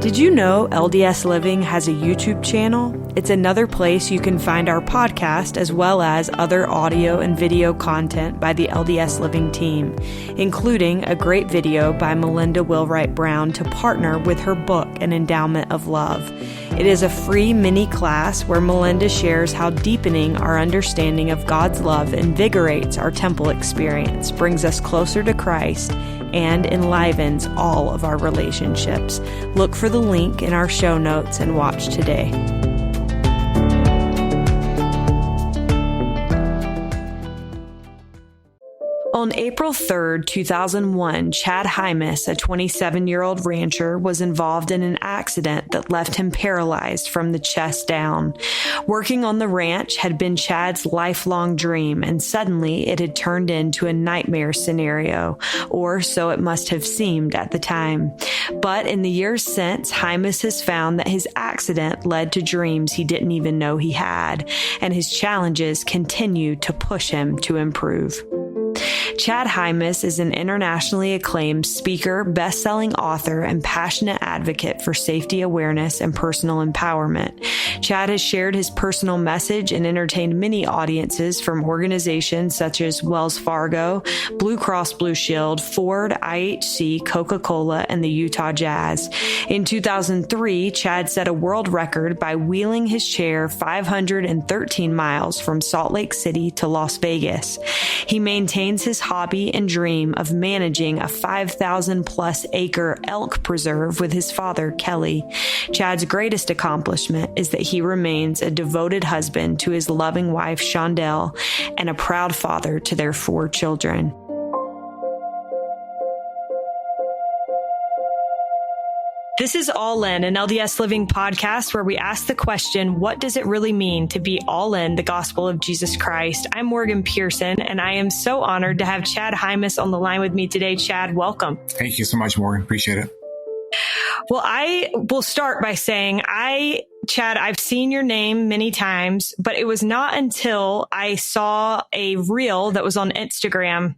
Did you know LDS Living has a YouTube channel? It's another place you can find our podcast as well as other audio and video content by the LDS Living team, including a great video by Melinda Wheelwright Brown to partner with her book, An Endowment of Love. It is a free mini class where Melinda shares how deepening our understanding of God's love invigorates our temple experience, brings us closer to Christ, and enlivens all of our relationships. Look for the link in our show notes and watch today. On April 3rd, 2001, Chad Hymas, a 27-year-old rancher, was involved in an accident that left him paralyzed from the chest down. Working on the ranch had been Chad's lifelong dream, and suddenly it had turned into a nightmare scenario, or so it must have seemed at the time. But in the years since, Hymas has found that his accident led to dreams he didn't even know he had, and his challenges continue to push him to improve. Chad Hymas is an internationally acclaimed speaker, best-selling author, and passionate advocate for safety awareness and personal empowerment. Chad has shared his personal message and entertained many audiences from organizations such as Wells Fargo, Blue Cross Blue Shield, Ford, IHC, Coca-Cola, and the Utah Jazz. In 2003, Chad set a world record by wheeling his chair 513 miles from Salt Lake City to Las Vegas. He maintains his hobby and dream of managing a 5,000 plus acre elk preserve with his father, Kelly. Chad's greatest accomplishment is that he remains a devoted husband to his loving wife, Shondell, and a proud father to their 4 children. This is All In, an LDS Living podcast where we ask the question, what does it really mean to be all in the gospel of Jesus Christ? I'm Morgan Pearson, and I am so honored to have Chad Hymas on the line with me today. Chad, welcome. Thank you so much, Morgan. Appreciate it. Well, I will start by saying Chad, I've seen your name many times, but it was not until I saw a reel that was on Instagram,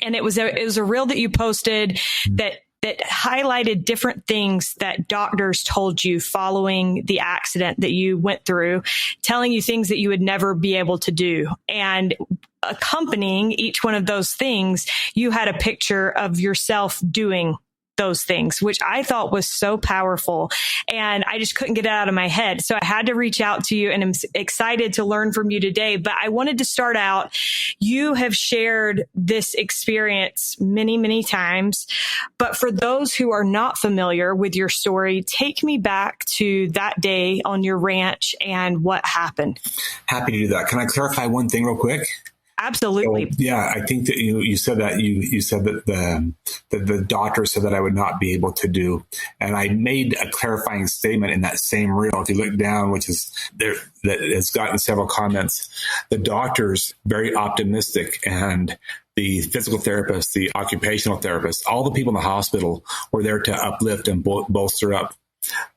and it was a reel that you posted that highlighted different things that doctors told you following the accident that you went through, telling you things that you would never be able to do. And accompanying each one of those things, you had a picture of yourself doing those things, which I thought was so powerful. And I just couldn't get it out of my head. So I had to reach out to you, and I'm excited to learn from you today. But I wanted to start out, you have shared this experience many, many times. But for those who are not familiar with your story, take me back to that day on your ranch and what happened. Happy to do that. Can I clarify one thing real quick? Absolutely. So, yeah, I think that you said that you said that the doctor said that I would not be able to do, and I made a clarifying statement in that same reel. If you look down, which is there, that has gotten several comments. The doctor's very optimistic, and the physical therapist, the occupational therapist, all the people in the hospital were there to uplift and bolster up.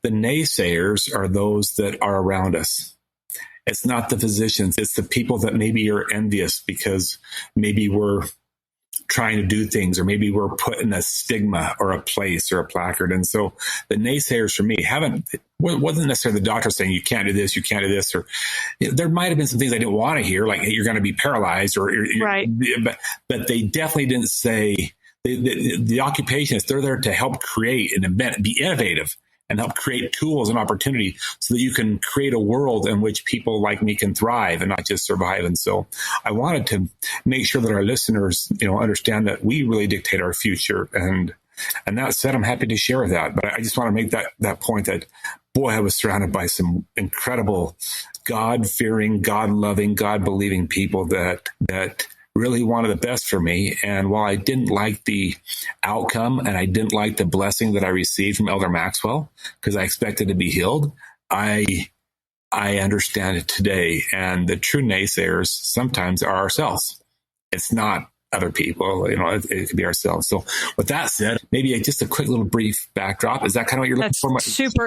The naysayers are those that are around us. It's not the physicians. It's the people that maybe are envious because maybe we're trying to do things, or maybe we're put in a stigma or a place or a placard. And so the naysayers for me wasn't necessarily the doctor saying you can't do this, or there might have been some things I didn't want to hear, like, hey, you're going to be paralyzed, or right. But they definitely didn't say the occupationists. They're there to help create and invent, be innovative, and help create tools and opportunity so that you can create a world in which people like me can thrive and not just survive. And so I wanted to make sure that our listeners, understand that we really dictate our future. And that said, I'm happy to share that. But I just want to make that point that, boy, I was surrounded by some incredible God-fearing, God-loving, God-believing people that really wanted the best for me. And while I didn't like the outcome and I didn't like the blessing that I received from Elder Maxwell, because I expected to be healed, I understand it today. And the true naysayers sometimes are ourselves. It's not other people, it could be ourselves. So with that said, maybe just a quick little brief backdrop. Is that kind of what you're looking for?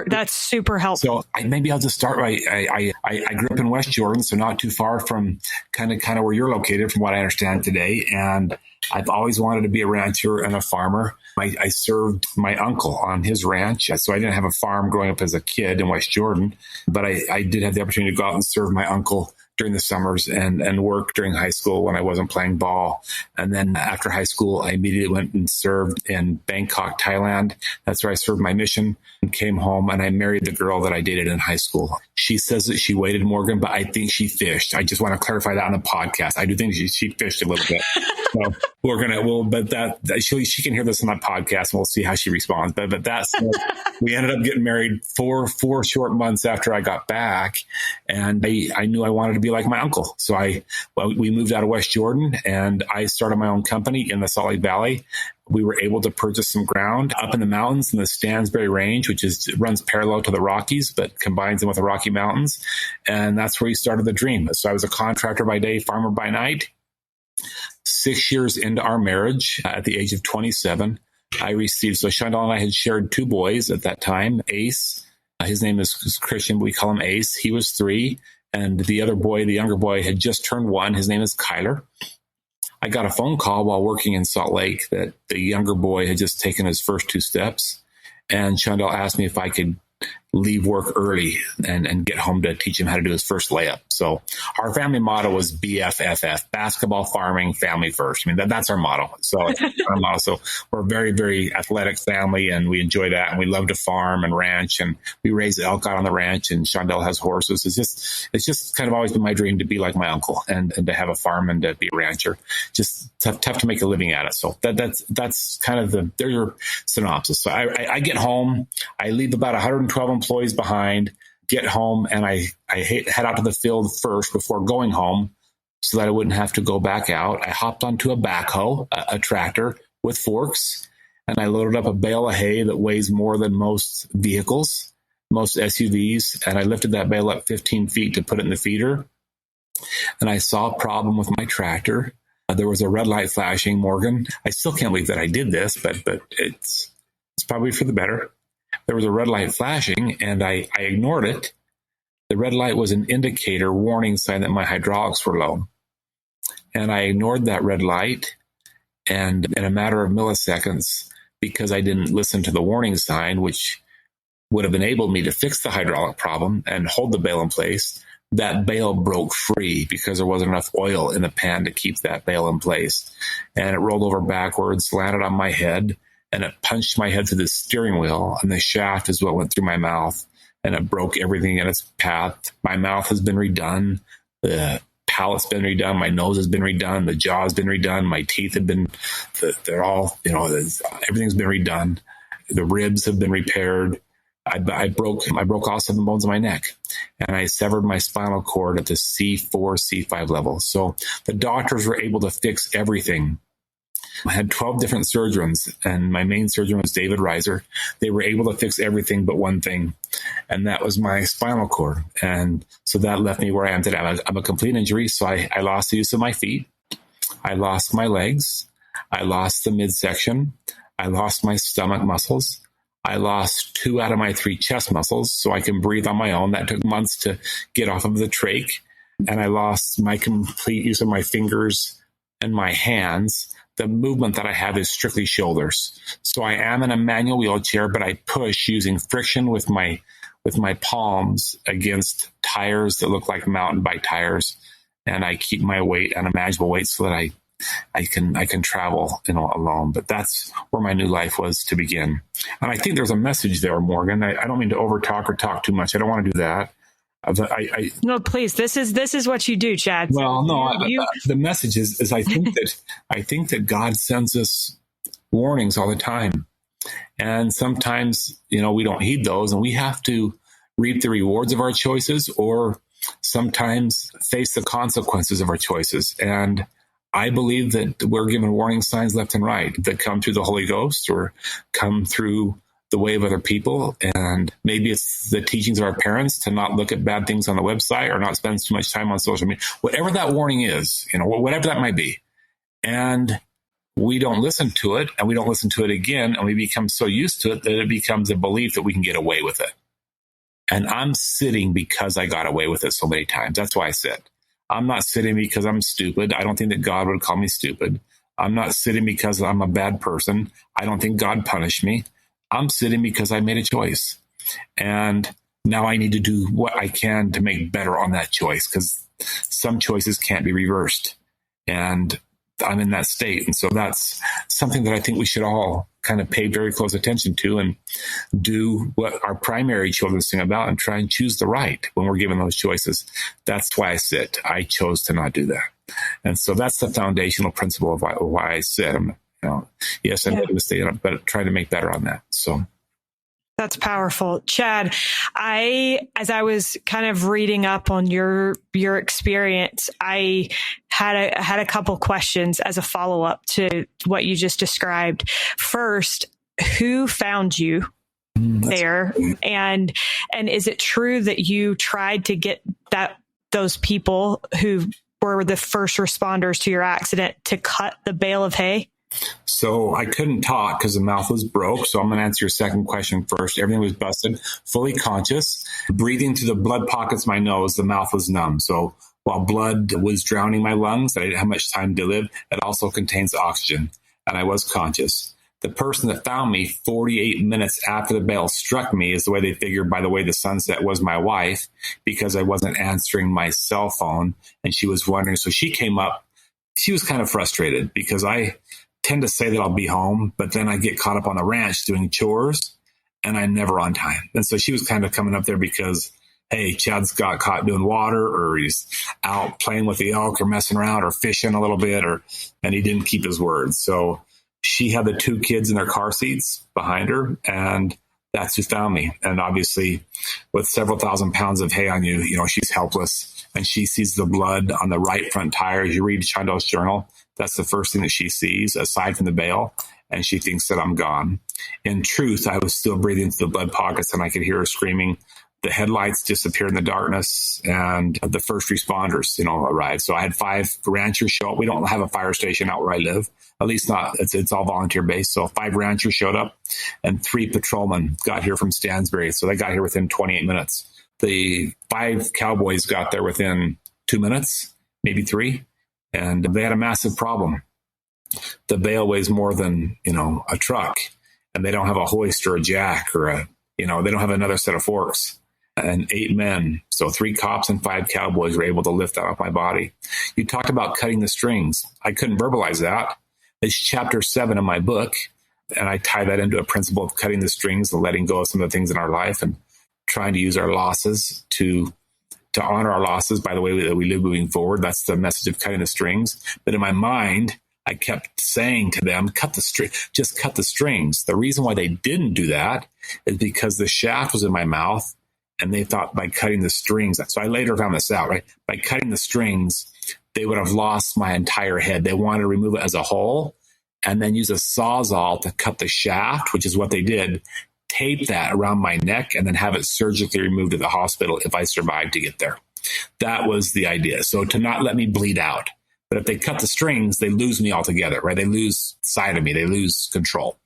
That's super helpful. So maybe I'll just start right. I grew up in West Jordan, so not too far from kind of where you're located, from what I understand today. And I've always wanted to be a rancher and a farmer. I served my uncle on his ranch. So I didn't have a farm growing up as a kid in West Jordan, but I did have the opportunity to go out and serve my uncle during the summers and work during high school when I wasn't playing ball. And then after high school, I immediately went and served in Bangkok, Thailand. That's where I served my mission and came home, and I married the girl that I dated in high school. She says that she waited, Morgan, but I think she fished. I just want to clarify that on the podcast. I do think she fished a little bit. So she can hear this on that podcast, and we'll see how she responds. But that's we ended up getting married four short months after I got back, and I knew I wanted to be like my uncle. So we moved out of West Jordan, and I started my own company in the Salt Lake Valley. We were able to purchase some ground up in the mountains in the Stansbury Range, which runs parallel to the Rockies, but combines them with the Rocky Mountains. And that's where we started the dream. So I was a contractor by day, farmer by night. 6 years into our marriage, at the age of 27, I received, so Chandel and I had shared 2 boys at that time. Ace, his name is Christian, but we call him Ace. He was 3. And the other boy, the younger boy, had just turned 1. His name is Kyler. I got a phone call while working in Salt Lake that the younger boy had just taken his first 2 steps. And Chandel asked me if I could leave work early and get home to teach him how to do his first layup. So our family motto was BFFF, basketball, farming, family first. I mean, that's our motto. So it's our motto. So we're a very, very athletic family, and we enjoy that. And we love to farm and ranch, and we raise elk out on the ranch, and Chandel has horses. It's just kind of always been my dream to be like my uncle and to have a farm and to be a rancher. Just tough to make a living at it. So that's kind of there's your synopsis. So I get home, I leave about 112 employees behind, get home, and I head out to the field first before going home so that I wouldn't have to go back out. I hopped onto a backhoe, a tractor with forks, and I loaded up a bale of hay that weighs more than most vehicles, most SUVs, and I lifted that bale up 15 feet to put it in the feeder. And I saw a problem with my tractor. There was a red light flashing, Morgan. I still can't believe that I did this, but it's probably for the better. There was a red light flashing, and I ignored it. The red light was an indicator warning sign that my hydraulics were low. And I ignored that red light, and in a matter of milliseconds, because I didn't listen to the warning sign, which would have enabled me to fix the hydraulic problem and hold the bale in place, that bale broke free because there wasn't enough oil in the pan to keep that bale in place. And it rolled over backwards, landed on my head, and it punched my head through the steering wheel, and the shaft is what went through my mouth, and it broke everything in its path. My mouth has been redone. The palate's been redone. My nose has been redone. The jaw has been redone. My teeth have been, they're all, everything's been redone. The ribs have been repaired. I broke all 7 bones in my neck, and I severed my spinal cord at the C4, C5 level. So the doctors were able to fix everything. I had 12 different surgeons, and my main surgeon was David Reiser. They were able to fix everything but one thing, and that was my spinal cord. And so that left me where I am today. I'm a complete injury, so I lost the use of my feet. I lost my legs. I lost the midsection. I lost my stomach muscles. I lost 2 out of my 3 chest muscles, so I can breathe on my own. That took months to get off of the trach. And I lost my complete use of my fingers and my hands. The movement that I have is strictly shoulders. So I am in a manual wheelchair, but I push using friction with my palms against tires that look like mountain bike tires. And I keep my weight, unimaginable weight, so that I can travel alone. But that's where my new life was to begin. And I think there's a message there, Morgan. I don't mean to overtalk or talk too much. I don't want to do that. No, please. This is what you do, Chad. Well, no, the message is I think that God sends us warnings all the time. And sometimes, we don't heed those, and we have to reap the rewards of our choices, or sometimes face the consequences of our choices. And I believe that we're given warning signs left and right that come through the Holy Ghost or come through the way of other people. And maybe it's the teachings of our parents to not look at bad things on the website or not spend too much time on social media, whatever that warning is, whatever that might be. And we don't listen to it, and we don't listen to it again. And we become so used to it that it becomes a belief that we can get away with it. And I'm sitting because I got away with it so many times. That's why I sit. I'm not sitting because I'm stupid. I don't think that God would call me stupid. I'm not sitting because I'm a bad person. I don't think God punished me. I'm sitting because I made a choice. And now I need to do what I can to make better on that choice, because some choices can't be reversed. And I'm in that state. And so that's something that I think we should all kind of pay very close attention to and do what our primary children sing about and try and choose the right when we're given those choices. That's why I sit. I chose to not do that. And so that's the foundational principle of why I sit. Yes, I made a mistake, but trying to make better on that. So that's powerful. Chad, as I was kind of reading up on your experience, I had a couple questions as a follow-up to what you just described. First, who found you there? And is it true that you tried to get those people who were the first responders to your accident to cut the bale of hay? So I couldn't talk because the mouth was broke. So I'm going to answer your second question first. Everything was busted, fully conscious, breathing through the blood pockets of my nose. The mouth was numb. So while blood was drowning my lungs, I didn't have much time to live. It also contains oxygen, and I was conscious. The person that found me 48 minutes after the bale struck me is the way they figured, by the way, the sunset was my wife, because I wasn't answering my cell phone, and she was wondering. So she came up. She was kind of frustrated because I tend to say that I'll be home, but then I get caught up on the ranch doing chores and I'm never on time. And so she was kind of coming up there because, hey, Chad's got caught doing water, or he's out playing with the elk or messing around or fishing a little bit, and he didn't keep his word. So she had the two kids in their car seats behind her, and that's who found me. And obviously with several thousand pounds of hay on you, she's helpless, and she sees the blood on the right front tire. As you read Chandel's journal, that's the first thing that she sees, aside from the bale, and she thinks that I'm gone. In truth, I was still breathing through the blood pockets, and I could hear her screaming. The headlights disappeared in the darkness, and the first responders, arrived. So I had 5 ranchers show up. We don't have a fire station out where I live, at least not. It's all volunteer based. So 5 ranchers showed up, and 3 patrolmen got here from Stansbury. So they got here within 28 minutes. The 5 cowboys got there within 2 minutes, maybe 3. And they had a massive problem. The bale weighs more than, a truck, and they don't have a hoist or a jack or they don't have another set of forks. And 8 men, so 3 cops and 5 cowboys were able to lift that off my body. You talked about cutting the strings. I couldn't verbalize that. It's chapter 7 of my book, and I tie that into a principle of cutting the strings and letting go of some of the things in our life and trying to use our losses to honor our losses by the way that we live moving forward. That's the message of cutting the strings. But in my mind, I kept saying to them, just cut the strings. The reason why they didn't do that is because the shaft was in my mouth, and they thought by cutting the strings. So I later found this out, right? By cutting the strings, they would have lost my entire head. They wanted to remove it as a whole and then use a Sawzall to cut the shaft, which is what they did, tape that around my neck, and then have it surgically removed at the hospital if I survived to get there. That was the idea. So to not let me bleed out. But if they cut the strings, they lose me altogether, right? They lose sight of me. They lose control.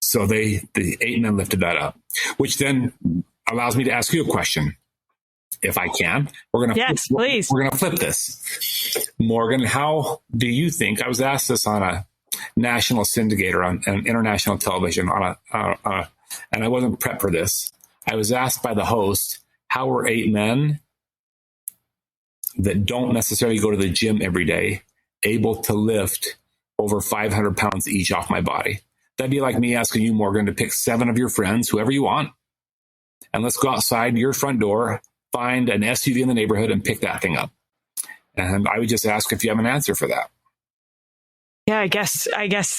So the 8 men lifted that up, which then allows me to ask you a question, if I can. Please. We're going to flip this. Morgan, how do you think, I was asked this on a national syndicator on international television and I wasn't prepped for this. I was asked by the host, how were 8 men that don't necessarily go to the gym every day able to lift over 500 pounds each off my body? That'd be like me asking you, Morgan, to pick 7 of your friends, whoever you want, and let's go outside your front door, find an SUV in the neighborhood, and pick that thing up. And I would just ask if you have an answer for that. Yeah, I guess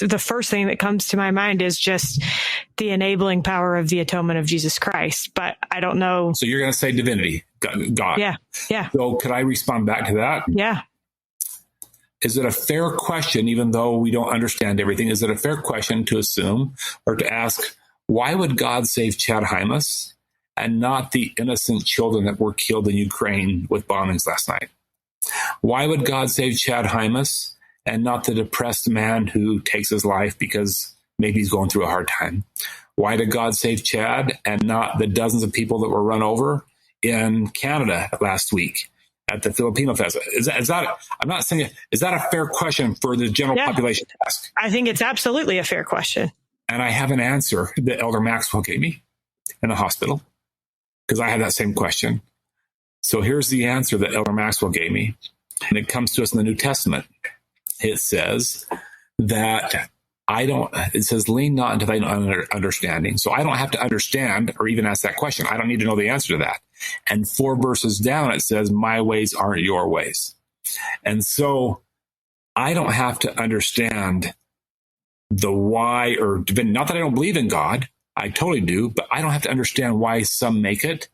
the first thing that comes to my mind is just the enabling power of the atonement of Jesus Christ. But I don't know. So you're going to say divinity, God. Yeah. So could I respond back to that? Yeah. Is it a fair question, even though we don't understand everything? Is it a fair question to assume or to ask, why would God save Chad Hymas and not the innocent children that were killed in Ukraine with bombings last night? Why would God save Chad Hymas and not the depressed man who takes his life because maybe he's going through a hard time? Why did God save Chad and not the dozens of people that were run over in Canada last week at the Filipino festival. Is that, I'm not saying, is that a fair question for the general population to ask? I think it's absolutely a fair question. And I have an answer that Elder Maxwell gave me in the hospital, because I had that same question. So here's the answer that Elder Maxwell gave me. And it comes to us in the New Testament. It says that it says, lean not into thine understanding. So I don't have to understand or even ask that question. I don't need to know the answer to that. And 4 verses down, it says, my ways aren't your ways. And so I don't have to understand the why, or not that I don't believe in God. I totally do, but I don't have to understand why some make it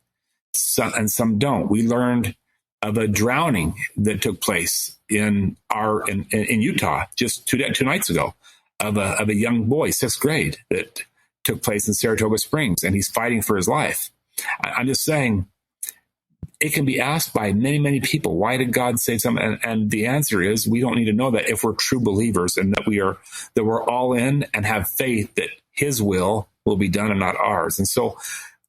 and some don't. We learned of a drowning that took place in Utah just two nights ago of a young boy, 6th grade, that took place in Saratoga Springs, and he's fighting for his life. I'm just saying, it can be asked by many, many people, why did God save something? And the answer is, we don't need to know that if we're true believers, and that we're all in and have faith that his will be done and not ours. And so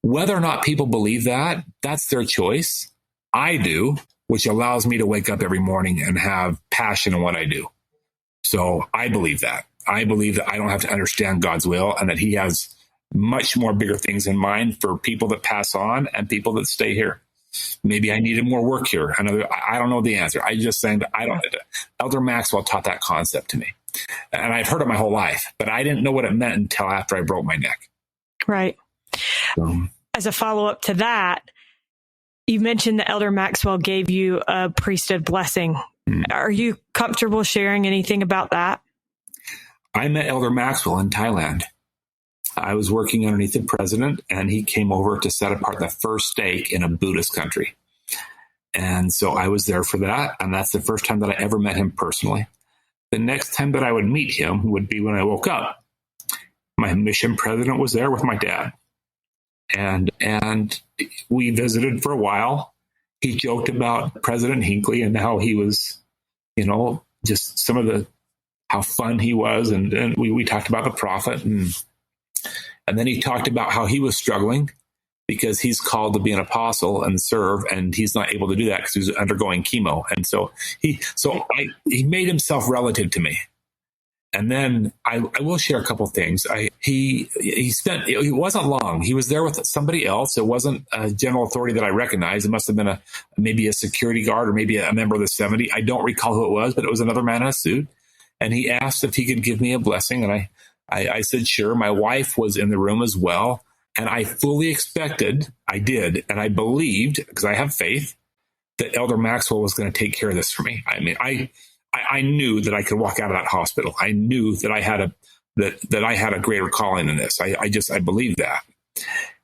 whether or not people believe that, that's their choice. I do, which allows me to wake up every morning and have passion in what I do. So I believe that. I believe that I don't have to understand God's will, and that he has much more bigger things in mind for people that pass on and people that stay here. Maybe I needed more work here. I don't know the answer. I'm just saying that Elder Maxwell taught that concept to me. And I've heard it my whole life, but I didn't know what it meant until after I broke my neck. Right. As a follow-up to that, you mentioned that Elder Maxwell gave you a priesthood blessing. Are you comfortable sharing anything about that? I met Elder Maxwell in Thailand. I was working underneath the president, and he came over to set apart the first stake in a Buddhist country. And so I was there for that, and that's the first time that I ever met him personally. The next time that I would meet him would be when I woke up. My mission president was there with my dad. And we visited for a while. He joked about President Hinckley and how he was, just some of how fun he was. And we talked about the prophet. And then he talked about how he was struggling because he's called to be an apostle and serve, and he's not able to do that because he's undergoing chemo. And so he made himself relative to me. And then I will share a couple of things. It wasn't long. He was there with somebody else. It wasn't a general authority that I recognized. It must have been maybe a security guard or maybe a member of the 70. I don't recall who it was, but it was another man in a suit. And he asked if he could give me a blessing. And I said, sure. My wife was in the room as well. And I fully expected, I did, and I believed, because I have faith, that Elder Maxwell was going to take care of this for me. I mean, I knew that I could walk out of that hospital. I knew that I had a greater calling in this. I believed that.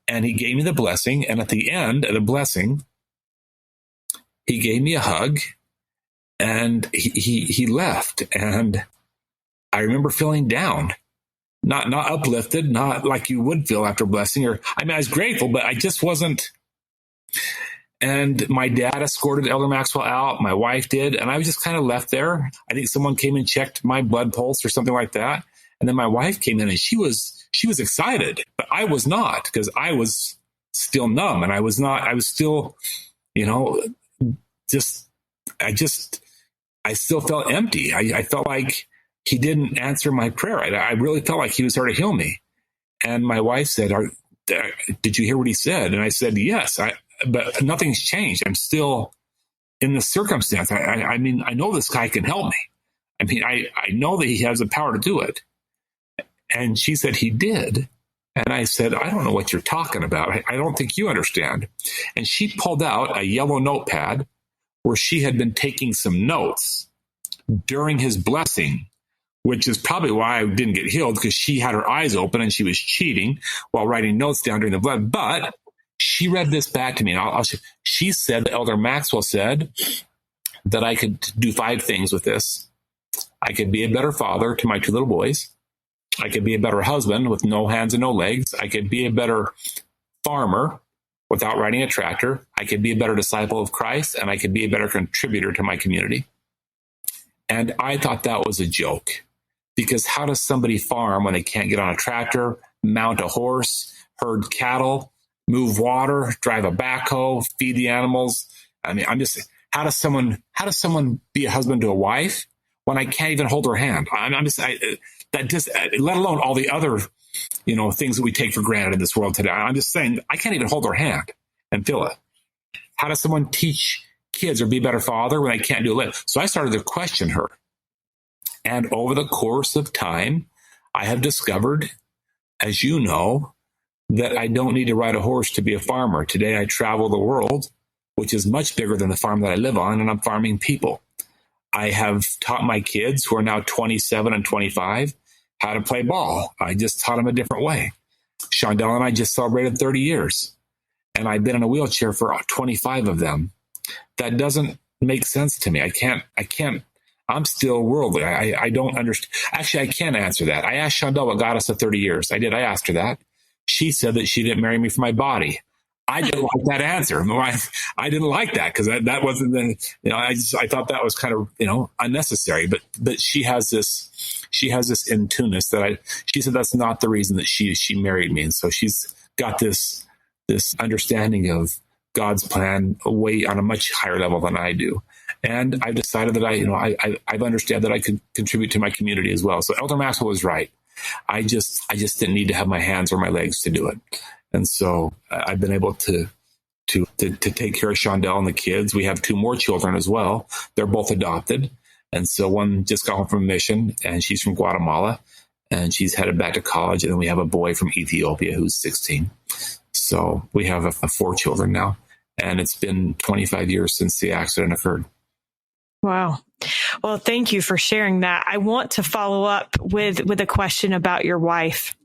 And he gave me the blessing. And at the end of the blessing, he gave me a hug, and he left. And I remember feeling down, not uplifted, not like you would feel after blessing. I was grateful, but I just wasn't. And my dad escorted Elder Maxwell out. My wife did. And I was just kind of left there. I think someone came and checked my blood pulse or something like that. And then my wife came in, and she was excited, but I was not, because I was still numb, and I was still, I still felt empty. I felt like he didn't answer my prayer. I really felt like he was there to heal me. And my wife said, did you hear what he said? And I said, yes, but nothing's changed. I'm still in the circumstance. I mean, I know this guy can help me. I mean, I know that he has the power to do it. And she said, he did. And I said, I don't know what you're talking about. I don't think you understand. And she pulled out a yellow notepad where she had been taking some notes during his blessing, which is probably why I didn't get healed, because she had her eyes open and she was cheating while writing notes down during the blood. But she read this back to me. She said, Elder Maxwell said that I could do 5 things with this. I could be a better father to my 2 little boys. I could be a better husband with no hands and no legs. I could be a better farmer without riding a tractor. I could be a better disciple of Christ, and I could be a better contributor to my community. And I thought that was a joke, because how does somebody farm when they can't get on a tractor, mount a horse, herd cattle, move water, drive a backhoe, feed the animals? I mean, how does someone be a husband to a wife when I can't even hold her hand? Let alone all the other, things that we take for granted in this world today. I'm just saying, I can't even hold her hand and feel it. How does someone teach kids or be a better father when I can't do it? So I started to question her. And over the course of time, I have discovered, as you know, that I don't need to ride a horse to be a farmer. Today, I travel the world, which is much bigger than the farm that I live on, and I'm farming people. I have taught my kids, who are now 27 and 25, how to play ball. I just taught them a different way. Shondell and I just celebrated 30 years, and I've been in a wheelchair for 25 of them. That doesn't make sense to me. I can't. I'm still worldly. I don't understand. Actually, I can't answer that. I asked Shondell what got us to 30 years. I did. I asked her that. She said that she didn't marry me for my body. I didn't like that answer. I didn't like that because that wasn't then. I thought that was kind of unnecessary. But she has this in tuneness that she said that's not the reason that she married me, and so she's got this understanding of God's plan way on a much higher level than I do. And I've decided that I understand that I could contribute to my community as well. So Elder Maxwell was right. I just didn't need to have my hands or my legs to do it. And so I've been able to take care of Shondell and the kids. We have 2 more children as well. They're both adopted. And so one just got home from a mission, and she's from Guatemala, and she's headed back to college. And then we have a boy from Ethiopia who's 16. So we have 4 children now. And it's been 25 years since the accident occurred. Wow. Well, thank you for sharing that. I want to follow up with a question about your wife.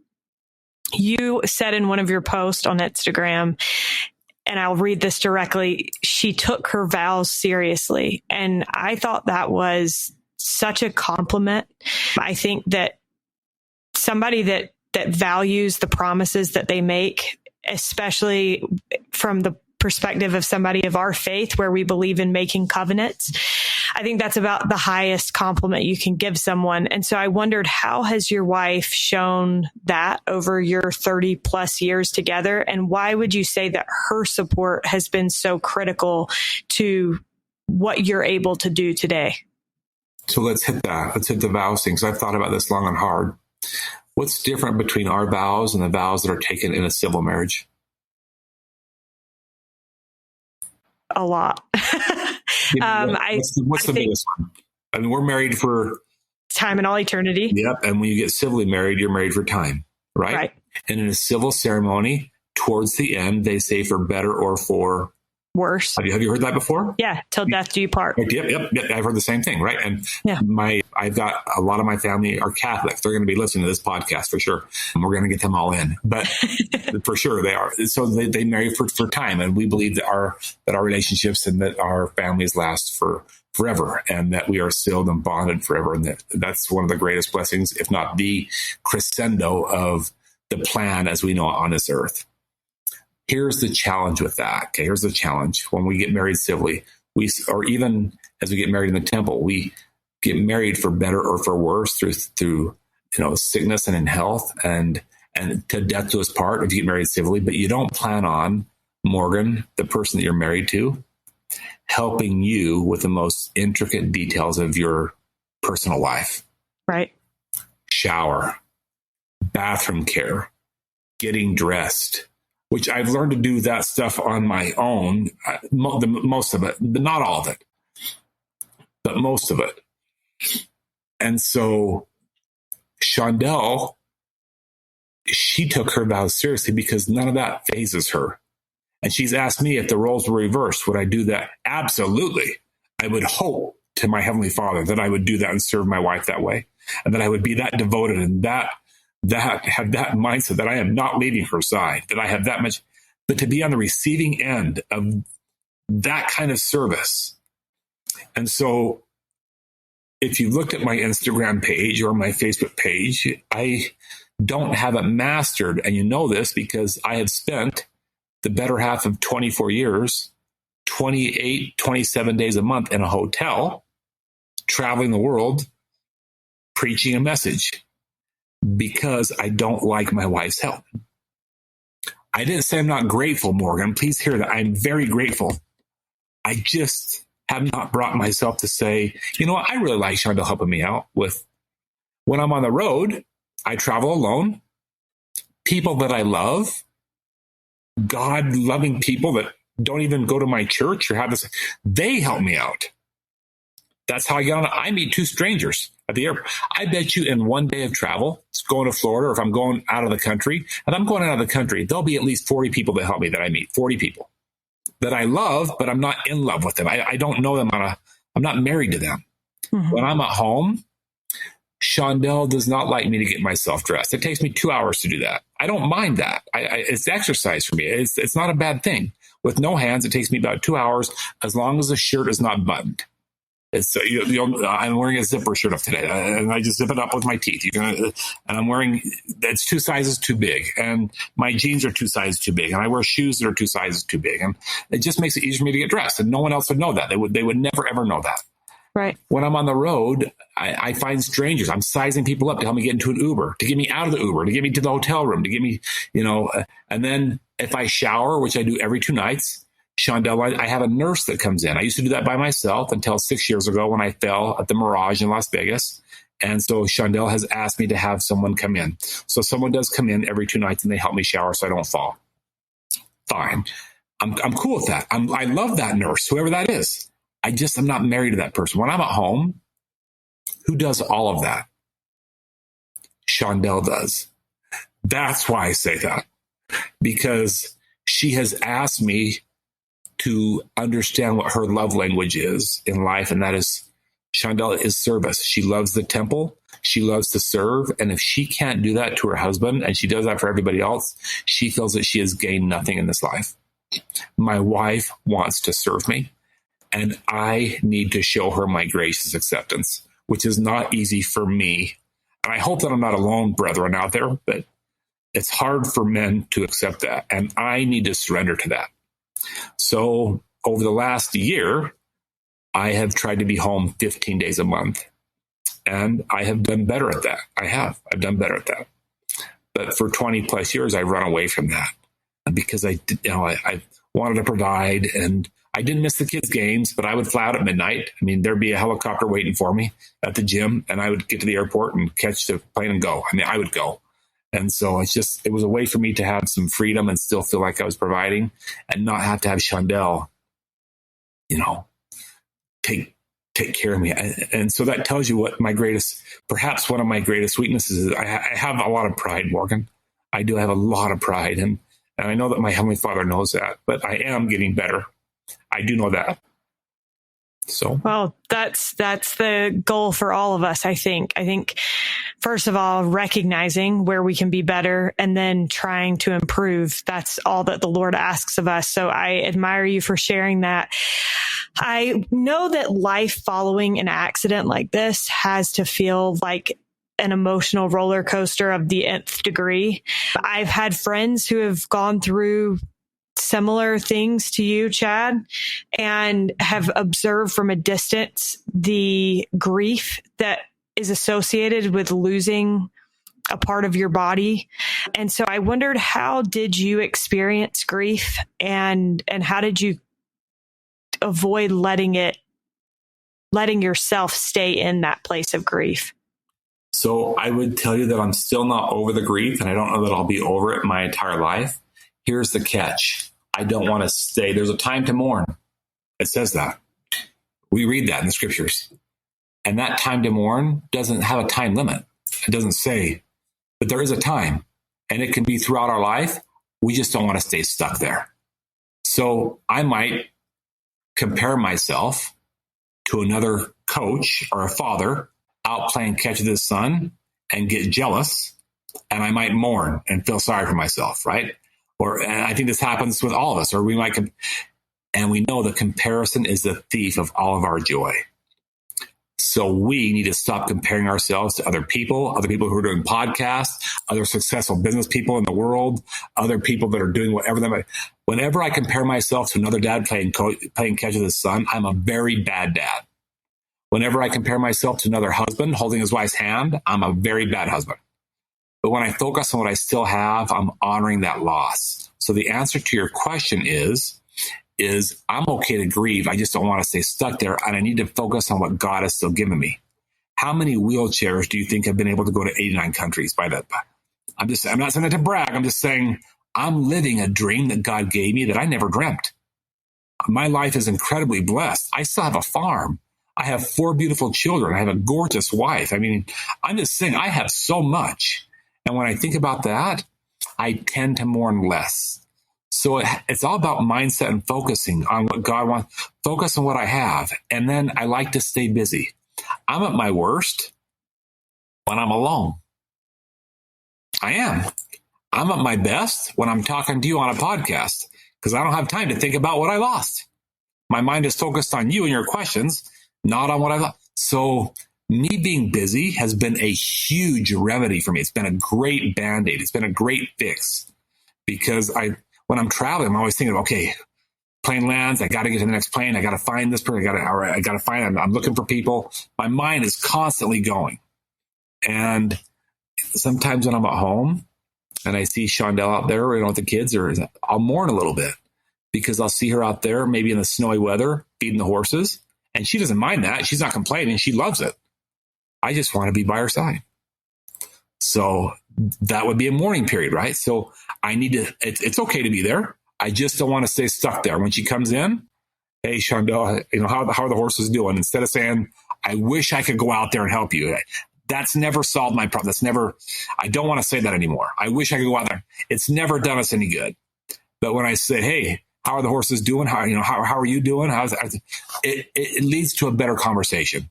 You said in one of your posts on Instagram, and I'll read this directly, she took her vows seriously. And I thought that was such a compliment. I think that somebody that values the promises that they make, especially from the perspective of somebody of our faith where we believe in making covenants, I think that's about the highest compliment you can give someone. And so I wondered, how has your wife shown that over your 30 plus years together? And why would you say that her support has been so critical to what you're able to do today? So let's hit that. Let's hit the vows thing. So I've thought about this long and hard. What's different between our vows and the vows that are taken in a civil marriage? A lot. What's the biggest one? I mean, we're married for time and all eternity. Yep. And when you get civilly married, you're married for time, right? Right. And in a civil ceremony, towards the end, they say for better or for worse. Have you heard that before? Yeah. Till death do you part. Yep. I've heard the same thing. Right. And yeah. I've got a lot of my family are Catholic. They're going to be listening to this podcast for sure. And we're going to get them all in, but for sure they are. So they marry for time. And we believe that our relationships and that our families last for forever, and that we are sealed and bonded forever. And that's one of the greatest blessings, if not the crescendo of the plan as we know it on this earth. Here's the challenge with that. Okay, here's the challenge. When we get married civilly, or even as we get married in the temple, we get married for better or for worse through sickness and in health and to death do us part if you get married civilly. But you don't plan on Morgan, the person that you're married to, helping you with the most intricate details of your personal life. Right. Shower, bathroom care, getting dressed, which I've learned to do that stuff on my own, most of it, but not all of it, but most of it. And so Shondell, she took her vows seriously because none of that phases her. And she's asked me if the roles were reversed, would I do that? Absolutely. I would hope to my Heavenly Father that I would do that and serve my wife that way, and that I would be that devoted and that have that mindset that I am not leaving her side, that I have that much, but to be on the receiving end of that kind of service. And so if you looked at my Instagram page or my Facebook page, I don't have it mastered. And you know this because I have spent the better half of 24 years, 28, 27 days a month in a hotel, traveling the world, preaching a message. Because I don't like my wife's help. I didn't say I'm not grateful, Morgan. Please hear that. I'm very grateful. I just have not brought myself to say, you know what, I really like Shonda helping me out with when I'm on the road. I travel alone. People that I love, God-loving people that don't even go to my church or have this, they help me out. That's how I get on. I meet two strangers at the airport. I bet you in one day of travel, it's going to Florida, or if I'm going out of the country, and I'm going out of the country, there'll be at least 40 people that help me that I meet, 40 people that I love, but I'm not in love with them. I don't know them I'm not married to them. Mm-hmm. When I'm at home, Shondell does not like me to get myself dressed. It takes me 2 hours to do that. I don't mind that. It's exercise for me. It's not a bad thing. With no hands, it takes me about 2 hours as long as the shirt is not buttoned. I'm wearing a zipper shirt up today, and I just zip it up with my teeth. And I'm wearing, it's 2 sizes too big, and my jeans are 2 sizes too big, and I wear shoes that are 2 sizes too big, and it just makes it easier for me to get dressed. And no one else would know that. They would never ever know that. Right. When I'm on the road, I find strangers. I'm sizing people up to help me get into an Uber, to get me out of the Uber, to get me to the hotel room, to get me, and then if I shower, which I do every 2 nights. Shondell, I have a nurse that comes in. I used to do that by myself until 6 years ago when I fell at the Mirage in Las Vegas. And so Shondell has asked me to have someone come in. So someone does come in every 2 nights and they help me shower so I don't fall. Fine. I'm cool with that. I love that nurse, whoever that is. I'm not married to that person. When I'm at home, who does all of that? Shondell does. That's why I say that. Because she has asked me to understand what her love language is in life, and that is, Shondell is service. She loves the temple. She loves to serve. And if she can't do that to her husband, and she does that for everybody else, she feels that she has gained nothing in this life. My wife wants to serve me, and I need to show her my gracious acceptance, which is not easy for me. And I hope that I'm not alone, brethren, out there, but it's hard for men to accept that. And I need to surrender to that. So over the last year, I have tried to be home 15 days a month, and I have done better at that. I've done better at that. But for 20 plus years, I run away from that because I wanted to provide, and I didn't miss the kids' games, but I would fly out at midnight. I mean, there'd be a helicopter waiting for me at the gym, and I would get to the airport and catch the plane and go. I mean, I would go. And so it was a way for me to have some freedom and still feel like I was providing and not have to have Shondell, take care of me. And so that tells you what perhaps one of my greatest weaknesses is. I have a lot of pride, Morgan. I do have a lot of pride. And I know that my Heavenly Father knows that, but I am getting better. I do know that. So, well, that's the goal for all of us. I think first of all, recognizing where we can be better and then trying to improve. That's all that the Lord asks of us. So I admire you for sharing that. I know that life following an accident like this has to feel like an emotional roller coaster of the nth degree. I've had friends who have gone through similar things to you, Chad, and have observed from a distance the grief that is associated with losing a part of your body. And so I wondered, how did you experience grief, and how did you avoid letting yourself stay in that place of grief? So I would tell you that I'm still not over the grief, and I don't know that I'll be over it my entire life. Here's the catch. I don't want to stay. There's a time to mourn. It says that. We read that in the scriptures. And that time to mourn doesn't have a time limit. It doesn't say, but there is a time, and it can be throughout our life. We just don't want to stay stuck there. So I might compare myself to another coach or a father out playing catch with his son and get jealous, and I might mourn and feel sorry for myself, right? And I think this happens with all of us, or we might, and we know the comparison is the thief of all of our joy. So we need to stop comparing ourselves to other people who are doing podcasts, other successful business people in the world, other people that are doing whatever they might. Whenever I compare myself to another dad playing catch with his son, I'm a very bad dad. Whenever I compare myself to another husband holding his wife's hand, I'm a very bad husband. But when I focus on what I still have, I'm honoring that loss. So the answer to your question is, is I'm okay to grieve. I just don't want to stay stuck there. And I need to focus on what God has still given me. How many wheelchairs do you think have been able to go to 89 countries by that? I'm not saying that to brag. I'm just saying I'm living a dream that God gave me that I never dreamt. My life is incredibly blessed. I still have a farm. I have 4 beautiful children. I have a gorgeous wife. I mean, I'm just saying I have so much. And when I think about that, I tend to mourn less. So it's all about mindset and focusing on what God wants. Focus on what I have. And then I like to stay busy. I'm at my worst when I'm alone. I am. I'm at my best when I'm talking to you on a podcast because I don't have time to think about what I lost. My mind is focused on you and your questions, not on what I lost. So me being busy has been a huge remedy for me. It's been a great Band-Aid. It's been a great fix because when I'm traveling, I'm always thinking, okay, plane lands. I got to get to the next plane. I got to find this person. I got to find, I'm looking for people. My mind is constantly going. And sometimes when I'm at home and I see Shondell out there, with the kids, I'll mourn a little bit because I'll see her out there, maybe in the snowy weather, feeding the horses. And she doesn't mind that. She's not complaining. She loves it. I just want to be by her side. So that would be a mourning period, right? So I need to, it's okay to be there. I just don't want to stay stuck there. When she comes in, hey, Shondell, how are the horses doing? Instead of saying, I wish I could go out there and help you. That's never solved my problem. I don't want to say that anymore. I wish I could go out there. It's never done us any good. But when I say, hey, how are the horses doing? How are you doing? It leads to a better conversation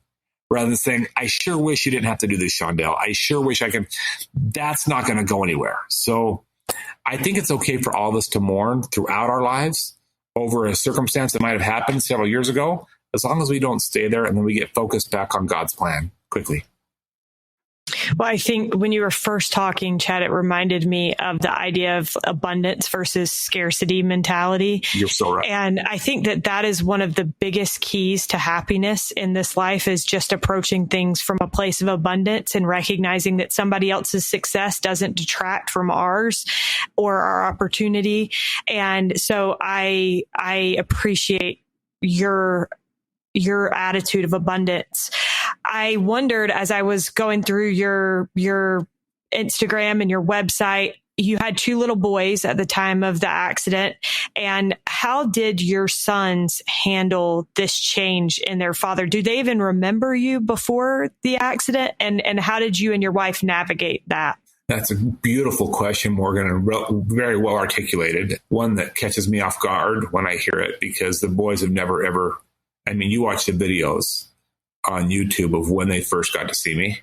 rather than saying, I sure wish you didn't have to do this, Shondell. I sure wish I could. That's not going to go anywhere. So I think it's okay for all of us to mourn throughout our lives over a circumstance that might have happened several years ago, as long as we don't stay there and then we get focused back on God's plan quickly. Well, I think when you were first talking, Chad, it reminded me of the idea of abundance versus scarcity mentality. You're so right. And I think that is one of the biggest keys to happiness in this life is just approaching things from a place of abundance and recognizing that somebody else's success doesn't detract from ours or our opportunity. And so I appreciate your attitude of abundance. I wondered as I was going through your Instagram and your website, you had 2 little boys at the time of the accident. And how did your sons handle this change in their father? Do they even remember you before the accident? And how did you and your wife navigate that? That's a beautiful question, Morgan, and very well articulated. One that catches me off guard when I hear it because the boys have never, ever, you watch the videos on YouTube of when they first got to see me.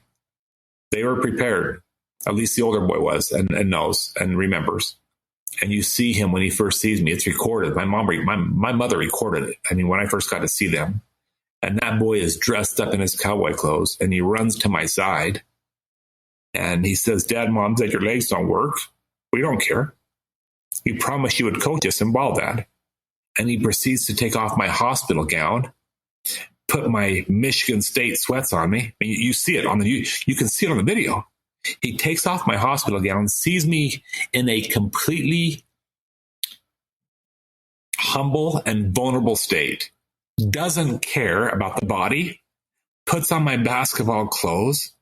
They were prepared. At least the older boy was and knows and remembers. And you see him when he first sees me. It's recorded. My mother recorded it. When I first got to see them. And that boy is dressed up in his cowboy clothes and he runs to my side and he says, Dad, Mom said your legs don't work. We don't care. You promised you would coach us in ball, Dad. And he proceeds to take off my hospital gown, put my Michigan State sweats on me. You see it you can see it on the video. He takes off my hospital gown, sees me in a completely humble and vulnerable state, doesn't care about the body, puts on my basketball clothes,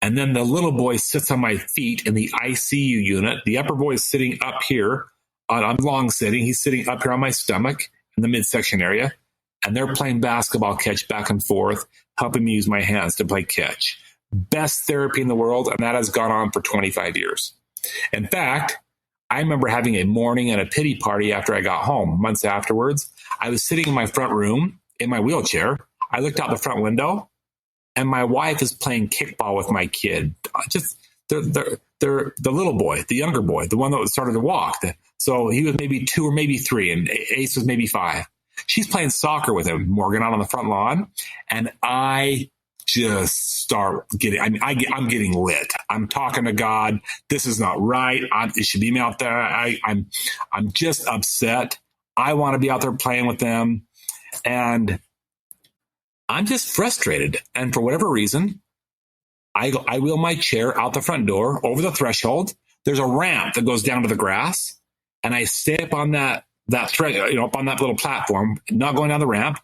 and then the little boy sits on my feet in the ICU unit. The upper boy is sitting up here. I'm long sitting. He's sitting up here on my stomach in the midsection area. And they're playing basketball catch back and forth, helping me use my hands to play catch. Best therapy in the world, and that has gone on for 25 years. In fact, I remember having a mourning and a pity party after I got home. Months afterwards, I was sitting in my front room in my wheelchair. I looked out the front window, and my wife is playing kickball with my kid. Just the little boy, the younger boy, the one that started to walk. So he was maybe 2 or maybe 3, and Ace was maybe 5. She's playing soccer with him, Morgan, out on the front lawn. And I just start getting, I'm getting lit. I'm talking to God. This is not right. It should be me out there. I'm just upset. I want to be out there playing with them. And I'm just frustrated. And for whatever reason, I wheel my chair out the front door over the threshold. There's a ramp that goes down to the grass. And I stay up on that up on that little platform, not going down the ramp.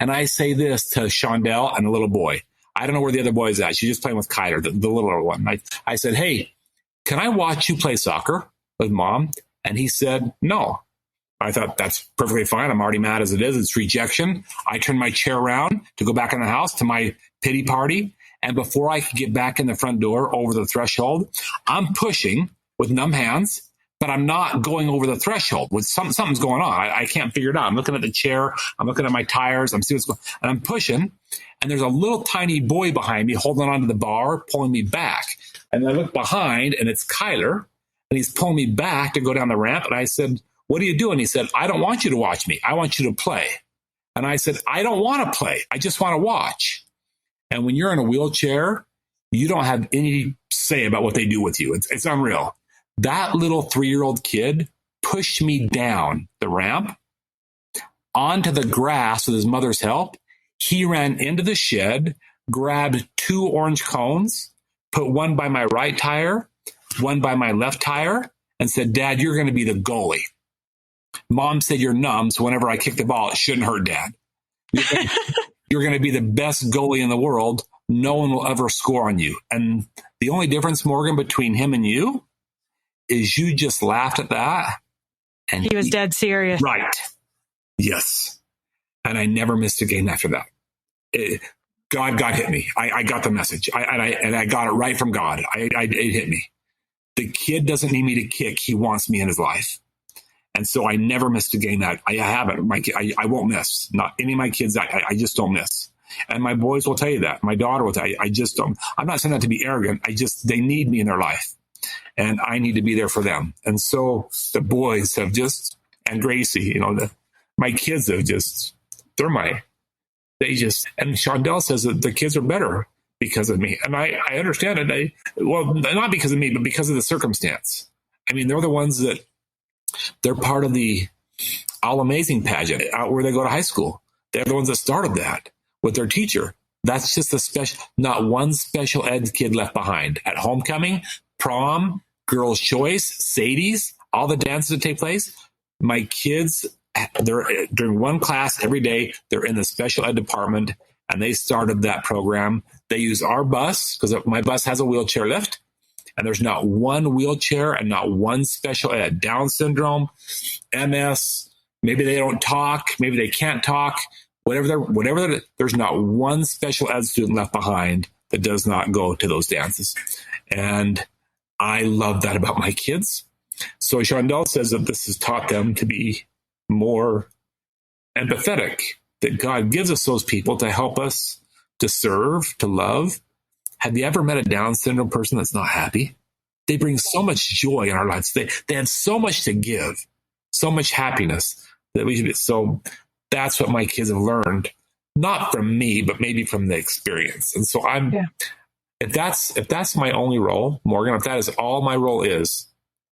And I say this to Shondell and the little boy. I don't know where the other boy is at. She's just playing with Kyler, the littler one. I said, hey, can I watch you play soccer with Mom? And he said, no. I thought, that's perfectly fine. I'm already mad as it is. It's rejection. I turned my chair around to go back in the house to my pity party. And before I could get back in the front door over the threshold, I'm pushing with numb hands, but I'm not going over the threshold. Something's going on. I can't figure it out. I'm looking at the chair. I'm looking at my tires. I'm seeing what's going on. And I'm pushing. And there's a little tiny boy behind me holding onto the bar, pulling me back. And I look behind, and it's Kyler. And he's pulling me back to go down the ramp. And I said, what are you doing? He said, I don't want you to watch me. I want you to play. And I said, I don't want to play. I just want to watch. And when you're in a wheelchair, you don't have any say about what they do with you. It's unreal. That little 3-year-old kid pushed me down the ramp onto the grass with his mother's help. He ran into the shed, grabbed 2 orange cones, put one by my right tire, one by my left tire, and said, Dad, you're going to be the goalie. Mom said you're numb, so whenever I kick the ball, it shouldn't hurt, Dad. You're going to be the best goalie in the world. No one will ever score on you. And the only difference, Morgan, between him and you is you just laughed at that. And he was dead serious. Right. Yes. And I never missed a game after that. God hit me. I got the message. I got it right from God. It hit me. The kid doesn't need me to kick. He wants me in his life. And so I never missed a game that I haven't. I won't miss. Not any of my kids. I just don't miss. And my boys will tell you that. My daughter will tell you. I just don't. I'm not saying that to be arrogant. They need me in their life. And I need to be there for them. And so the boys have just, and Gracie, my kids have just, and Shondell says that the kids are better because of me. And I understand it. Not because of me, but because of the circumstance. I mean, they're the ones that, they're part of the All Amazing pageant out where they go to high school. They're the ones that started that with their teacher. That's just not one special ed kid left behind. At homecoming, prom, girls' choice, Sadie's, all the dances that take place. My kids, they're during one class every day. They're in the special ed department, and they started that program. They use our bus because my bus has a wheelchair lift. And there's not one wheelchair and not one special ed. Down syndrome, MS, maybe they don't talk, maybe they can't talk, there's not one special ed student left behind that does not go to those dances. And I love that about my kids. So Shondell says that this has taught them to be more empathetic, that God gives us those people to help us, to serve, to love. Have you ever met a Down syndrome person that's not happy? They bring so much joy in our lives. They have so much to give, so much happiness that we should be. So that's what my kids have learned, not from me, but maybe from the experience. And so if that's my only role, Morgan, if that is all my role is,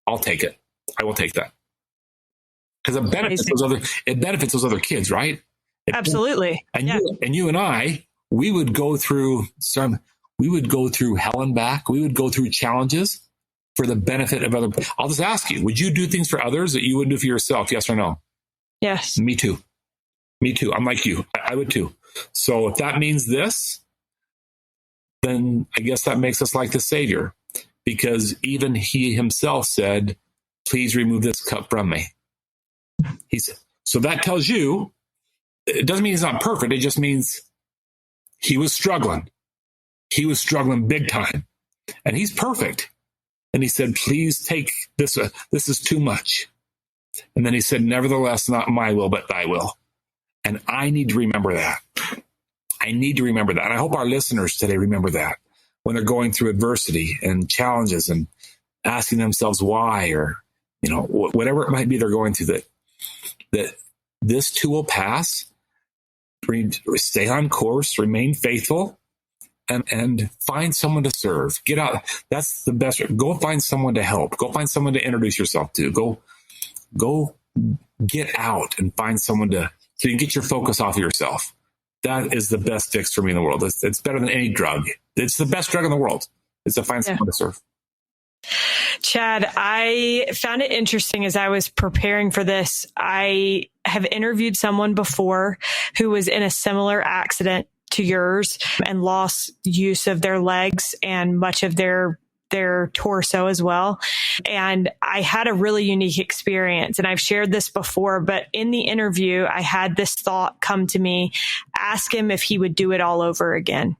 I'll take it. I will take that because it benefits those other kids, right? Absolutely. And you and I, we would go through hell and back. We would go through challenges for the benefit of other. I'll just ask you, would you do things for others that you wouldn't do for yourself? Yes or no? Yes. Me too. I'm like you. I would too. So if that means this, then I guess that makes us like the Savior, because even he himself said, please remove this cup from me. He said, so that tells you, it doesn't mean he's not perfect. It just means he was struggling. He was struggling big time, and he's perfect. And he said, please take this. This is too much. And then he said, nevertheless, not my will, but thy will. And I need to remember that. And I hope our listeners today remember that when they're going through adversity and challenges and asking themselves why, or, whatever it might be they're going through, that this too will pass. Stay on course, remain faithful, and find someone to serve. Get out. That's the best. Go find someone to help. Go find someone to introduce yourself to. Go get out and find someone so you can get your focus off of yourself. That is the best fix for me in the world. It's better than any drug. It's the best drug in the world, is to find someone to serve. Chad, I found it interesting as I was preparing for this. I have interviewed someone before who was in a similar accident to yours and lost use of their legs and much of their torso as well. And I had a really unique experience, and I've shared this before, but in the interview, I had this thought come to me, ask him if he would do it all over again.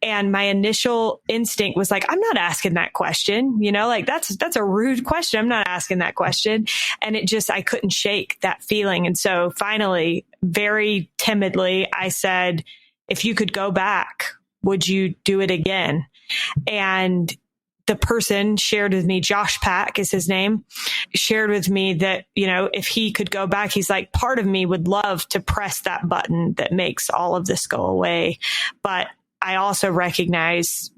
And my initial instinct was like, I'm not asking that question, like that's a rude question. I'm not asking that question. And I couldn't shake that feeling. And so finally, very timidly, I said, if you could go back, would you do it again? And the person shared with me, Josh Pack is his name, shared with me that, if he could go back, he's like, part of me would love to press that button that makes all of this go away. But I also recognize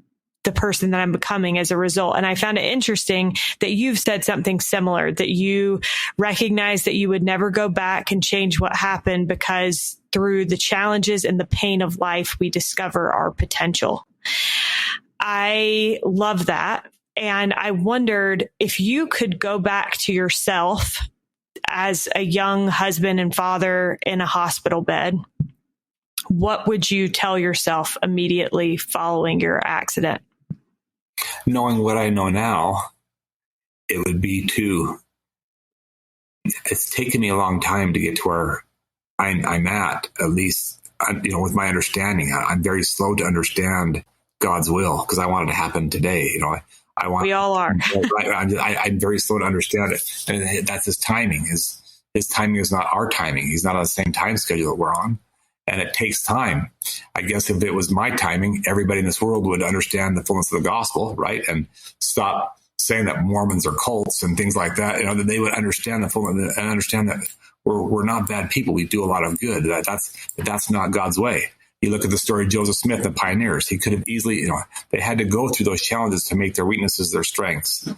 the person that I'm becoming as a result. And I found it interesting that you've said something similar, that you recognize that you would never go back and change what happened because through the challenges and the pain of life, we discover our potential. I love that. And I wondered if you could go back to yourself as a young husband and father in a hospital bed, what would you tell yourself immediately following your accident? Knowing what I know now, it would be it's taken me a long time to get to where I'm at least, with my understanding. I'm very slow to understand God's will because I want it to happen today. We all are. I'm very slow to understand it. And that's his timing. His timing is not our timing. He's not on the same time schedule that we're on. And it takes time. I guess if it was my timing, everybody in this world would understand the fullness of the gospel, right? And stop saying that Mormons are cults and things like that. That they would understand the fullness and understand that we're not bad people. We do a lot of good. That's not God's way. You look at the story of Joseph Smith, the pioneers. He could have easily, they had to go through those challenges to make their weaknesses their strengths.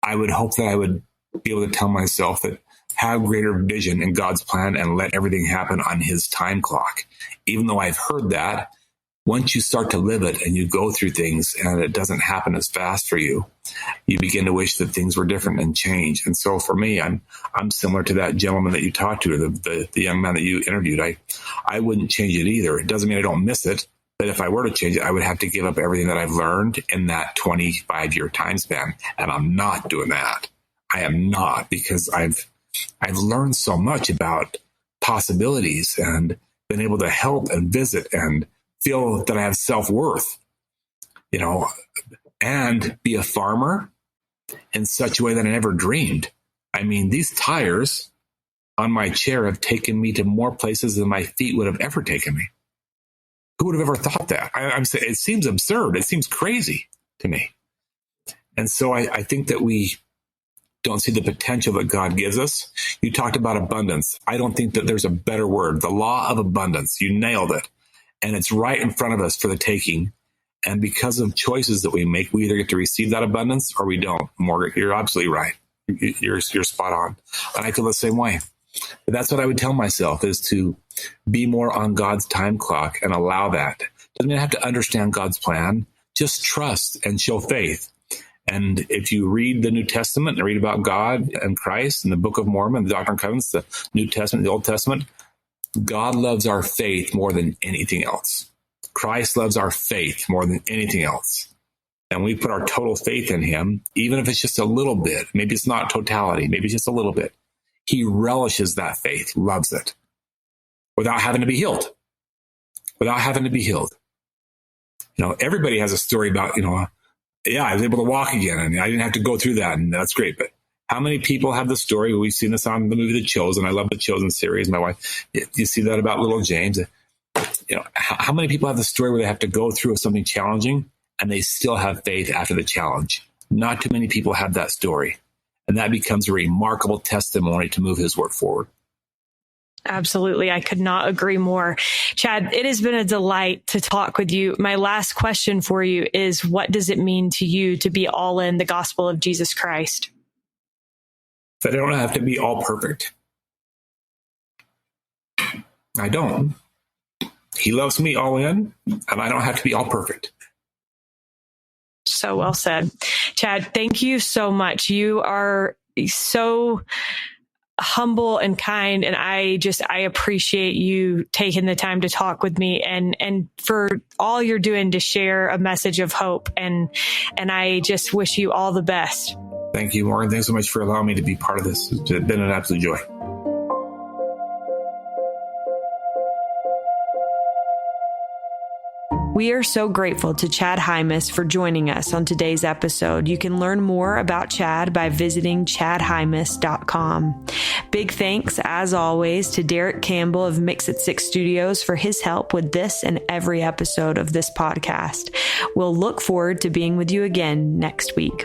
I would hope that I would be able to tell myself that have greater vision in God's plan and let everything happen on his time clock. Even though I've heard that, once you start to live it and you go through things and it doesn't happen as fast for you, you begin to wish that things were different and change. And so for me, I'm similar to that gentleman that you talked to, the young man that you interviewed. I wouldn't change it either. It doesn't mean I don't miss it, but if I were to change it, I would have to give up everything that I've learned in that 25-year time span. And I'm not doing that. I am not, because I've learned so much about possibilities and been able to help and visit and feel that I have self-worth, and be a farmer in such a way that I never dreamed. I mean, these tires on my chair have taken me to more places than my feet would have ever taken me. Who would have ever thought that? I'm saying it seems absurd. It seems crazy to me. And so I think that we don't see the potential that God gives us. You talked about abundance. I don't think that there's a better word. The law of abundance. You nailed it. And it's right in front of us for the taking. And because of choices that we make, we either get to receive that abundance or we don't. Morgan, you're absolutely right. You're spot on. And I feel the same way. But that's what I would tell myself, is to be more on God's time clock and allow that. Doesn't mean I have to understand God's plan. Just trust and show faith. And if you read the New Testament and read about God and Christ and the Book of Mormon, the Doctrine and Covenants, the New Testament, the Old Testament, God loves our faith more than anything else. Christ loves our faith more than anything else. And we put our total faith in him, even if it's just a little bit. Maybe it's not totality. Maybe it's just a little bit. He relishes that faith, loves it, without having to be healed. Without having to be healed. Everybody has a story about, I was able to walk again and I didn't have to go through that. And that's great. But how many people have the story? We've seen this on the movie The Chosen. I love The Chosen series. My wife, you see that about little James. How many people have the story where they have to go through something challenging and they still have faith after the challenge? Not too many people have that story. And that becomes a remarkable testimony to move his work forward. Absolutely. I could not agree more. Chad, it has been a delight to talk with you. My last question for you is, what does it mean to you to be all in the gospel of Jesus Christ? That I don't have to be all perfect. I don't. He loves me all in, and I don't have to be all perfect. So well said. Chad, thank you so much. You are so humble and kind. And I appreciate you taking the time to talk with me and for all you're doing to share a message of hope. And I just wish you all the best. Thank you, Morgan. Thanks so much for allowing me to be part of this. It's been an absolute joy. We are so grateful to Chad Hymas for joining us on today's episode. You can learn more about Chad by visiting chadhymas.com. Big thanks, as always, to Derek Campbell of Mix It 6 Studios for his help with this and every episode of this podcast. We'll look forward to being with you again next week.